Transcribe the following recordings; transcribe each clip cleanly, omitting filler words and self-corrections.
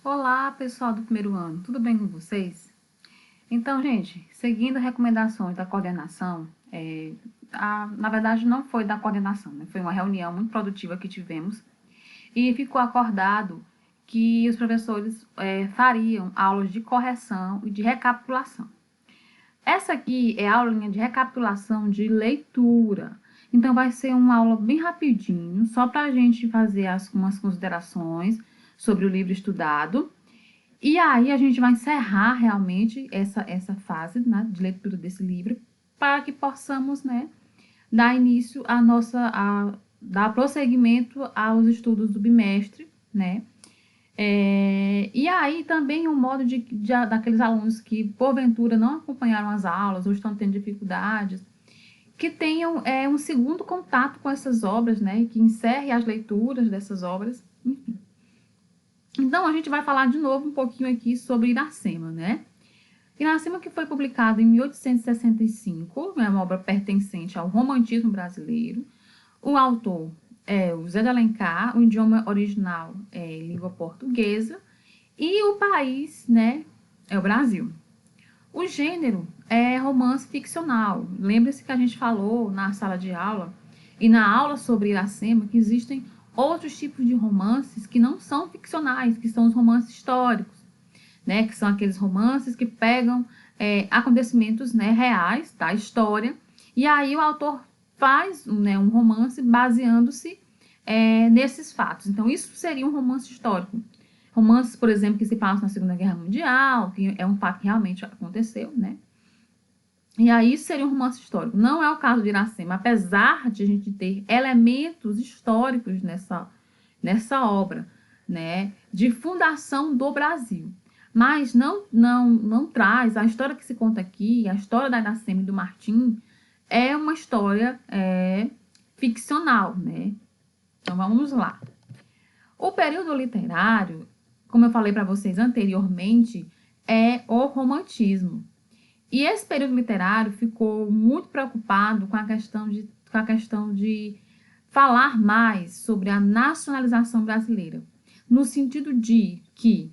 Olá, pessoal do primeiro ano, tudo bem com vocês? Então, gente, seguindo recomendações da coordenação, na verdade não foi da coordenação, né? Foi uma reunião muito produtiva que tivemos e ficou acordado que os professores fariam aulas de correção e de recapitulação. Essa aqui é a aulinha de recapitulação de leitura. Então, vai ser uma aula bem rapidinho, só para a gente fazer umas considerações sobre o livro estudado. E aí a gente vai encerrar realmente essa fase, né, de leitura desse livro, para que possamos, né, dar início dar prosseguimento aos estudos do bimestre, né. E aí também um modo daqueles alunos que porventura não acompanharam as aulas ou estão tendo dificuldades, que tenham um segundo contato com essas obras, né, que encerre as leituras dessas obras, enfim. Então, a gente vai falar de novo um pouquinho aqui sobre Iracema, né? Iracema, que foi publicado em 1865, é uma obra pertencente ao romantismo brasileiro. O autor é o José de Alencar, o idioma original é língua portuguesa, e o país, né, é o Brasil. O gênero é romance ficcional. Lembre-se que a gente falou na sala de aula e na aula sobre Iracema que existem outros tipos de romances que não são ficcionais, que são os romances históricos, né? Que são aqueles romances que pegam acontecimentos, né, reais da história, e aí o autor faz, né, um romance baseando-se nesses fatos. Então, isso seria um romance histórico. Romances, por exemplo, que se passam na Segunda Guerra Mundial, que é um fato que realmente aconteceu, né? E aí isso seria um romance histórico. Não é o caso de Iracema, apesar de a gente ter elementos históricos nessa obra, né, de fundação do Brasil. Mas não traz, a história que se conta aqui, a história da Iracema e do Martim, é uma história ficcional, né? Então vamos lá. O período literário, como eu falei para vocês anteriormente, é o romantismo. E esse período literário ficou muito preocupado com a questão de falar mais sobre a nacionalização brasileira, no sentido de que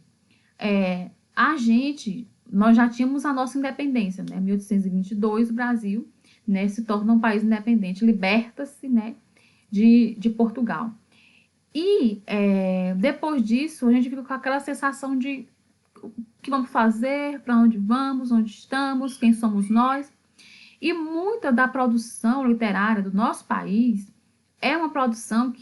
nós já tínhamos a nossa independência, né? Em 1822, o Brasil, né, se torna um país independente, liberta-se, né, de Portugal. E depois disso, a gente fica com aquela sensação de o que vamos fazer, para onde vamos, onde estamos, quem somos nós. E muita da produção literária do nosso país é uma produção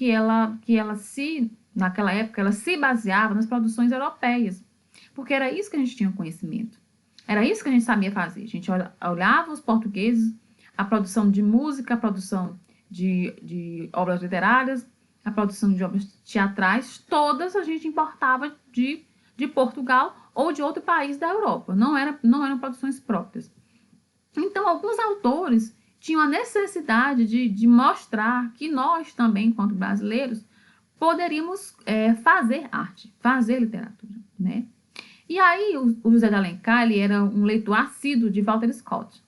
naquela época, ela se baseava nas produções europeias, porque era isso que a gente tinha conhecimento. Era isso que a gente sabia fazer. A gente olhava os portugueses, a produção de música, a produção de obras literárias, a produção de obras teatrais, todas a gente importava de Portugal ou de outro país da Europa. Não eram produções próprias. Então, alguns autores tinham a necessidade de mostrar que nós também, enquanto brasileiros, poderíamos fazer arte, fazer literatura, né? E aí, o José de Alencar, ele era um leitor assíduo de Walter Scott.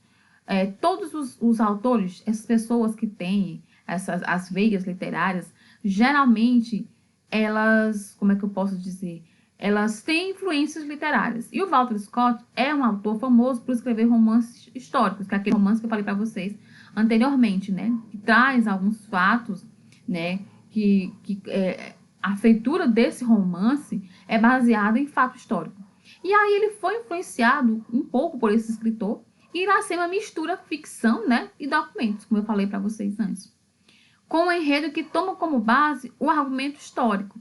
Todos os autores, essas pessoas que têm as veias literárias, geralmente, elas, como é que eu posso dizer? Elas têm influências literárias. E o Walter Scott é um autor famoso por escrever romances históricos, que é aquele romance que eu falei para vocês anteriormente, né? Que traz alguns fatos, né? A feitura desse romance é baseada em fato histórico. E aí ele foi influenciado um pouco por esse escritor, e Iracema mistura ficção, né, e documentos, como eu falei para vocês antes, com um enredo que toma como base o argumento histórico.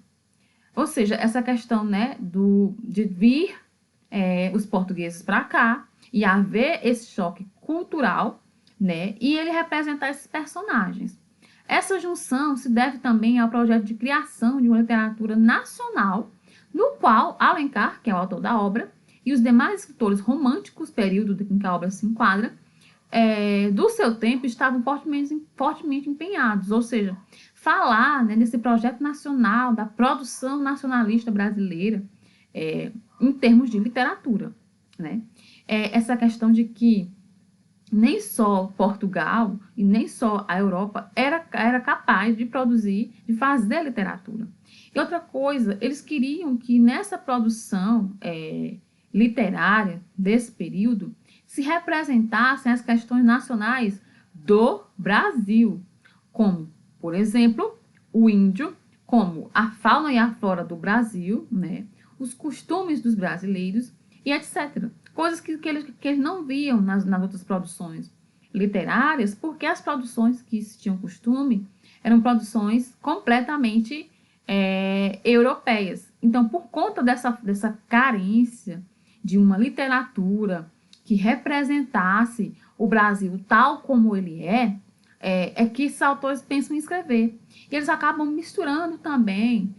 Ou seja, essa questão, né, de vir os portugueses para cá e haver esse choque cultural, né, e ele representar esses personagens. Essa junção se deve também ao projeto de criação de uma literatura nacional, no qual Alencar, que é o autor da obra, e os demais escritores românticos, período em que a obra se enquadra, do seu tempo, estavam fortemente empenhados. Ou seja, falar, né, nesse projeto nacional, da produção nacionalista brasileira, em termos de literatura, né? Essa questão de que nem só Portugal e nem só a Europa era capaz de produzir, de fazer literatura. E outra coisa, eles queriam que nessa produção literária desse período se representassem as questões nacionais do Brasil, como, por exemplo, o índio, como a fauna e a flora do Brasil, né, os costumes dos brasileiros e etc. Coisas que eles não viam nas outras produções literárias, porque as produções que tinham costume eram produções completamente europeias. Então, por conta dessa carência de uma literatura que representasse o Brasil tal como ele é que esses autores pensam em escrever. E eles acabam misturando também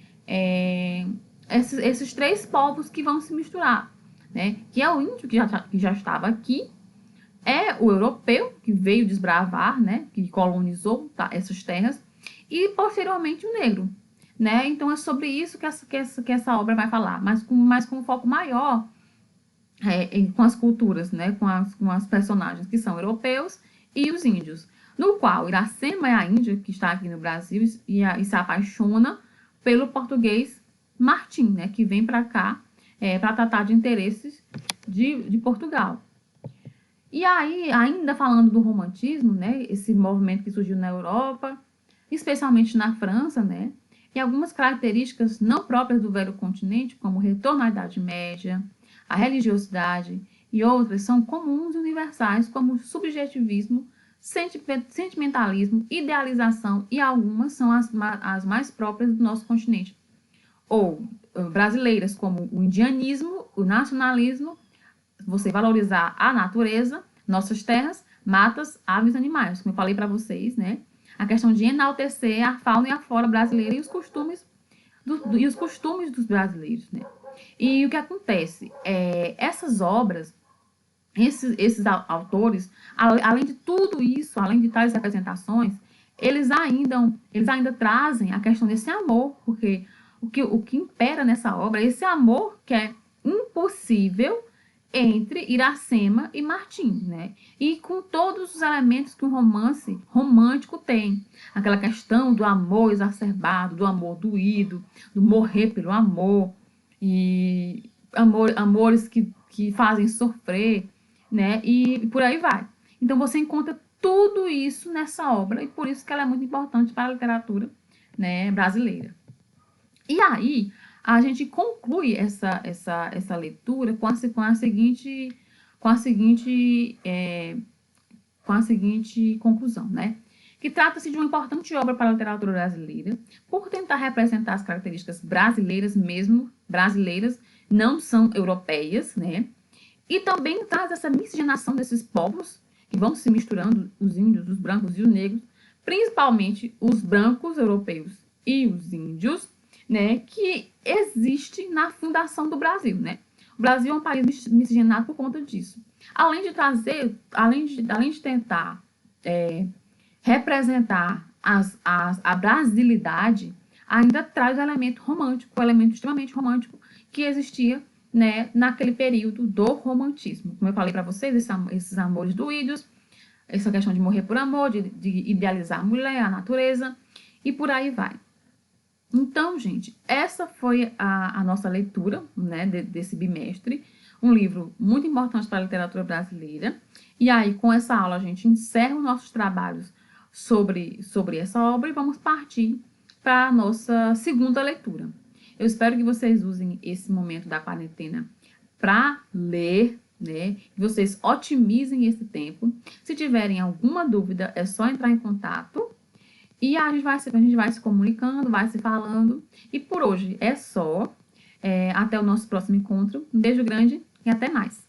esses três povos que vão se misturar, né? Que é o índio, que já estava aqui, é o europeu, que veio desbravar, né? Que colonizou essas terras, e posteriormente o negro, né? Então é sobre isso que essa obra vai falar, mas com um foco maior com as culturas, né? Com as personagens que são europeus e os índios, no qual Iracema é a índia que está aqui no Brasil e se apaixona pelo português Martim, né? Que vem para cá para tratar de interesses de Portugal. E aí, ainda falando do romantismo, né? Esse movimento que surgiu na Europa, especialmente na França, né? E algumas características não próprias do velho continente, como o retorno à Idade Média, a religiosidade e outras são comuns e universais, como o subjetivismo, sentimentalismo, idealização, e algumas são as mais próprias do nosso continente, ou brasileiras, como o indianismo, o nacionalismo, você valorizar a natureza, nossas terras, matas, aves, animais, como eu falei para vocês, né? A questão de enaltecer a fauna e a flora brasileira e os costumes dos brasileiros, né? E o que acontece? Essas obras, esses autores, além de tudo isso, além de tais representações, eles ainda trazem a questão desse amor, porque o que impera nessa obra é esse amor que é impossível entre Iracema e Martim, né? E com todos os elementos que um romance romântico tem. Aquela questão do amor exacerbado, do amor doído, do morrer pelo amor, e amores que fazem sofrer, né? E por aí vai. Então você encontra tudo isso nessa obra, e por isso que ela é muito importante para a literatura, né, brasileira. E aí, a gente conclui essa leitura com a seguinte conclusão, né? Que trata-se de uma importante obra para a literatura brasileira, por tentar representar as características brasileiras mesmo, brasileiras, não são europeias, né? E também traz essa miscigenação desses povos, que vão se misturando, os índios, os brancos e os negros, principalmente os brancos europeus e os índios, né, que existe na fundação do Brasil, né? O Brasil é um país miscigenado por conta disso. Além de tentar representar a brasilidade, ainda traz o elemento romântico, o elemento extremamente romântico que existia, né, naquele período do romantismo. Como eu falei para vocês, esses amores doídos, essa questão de morrer por amor, de idealizar a mulher, a natureza, e por aí vai. Então, gente, essa foi a nossa leitura, né, desse bimestre, um livro muito importante para a literatura brasileira. E aí, com essa aula, a gente encerra os nossos trabalhos sobre essa obra e vamos partir para a nossa segunda leitura. Eu espero que vocês usem esse momento da quarentena para ler, né, que vocês otimizem esse tempo. Se tiverem alguma dúvida, é só entrar em contato. E a gente vai se comunicando, vai se falando. E por hoje é só. Até o nosso próximo encontro. Um beijo grande e até mais.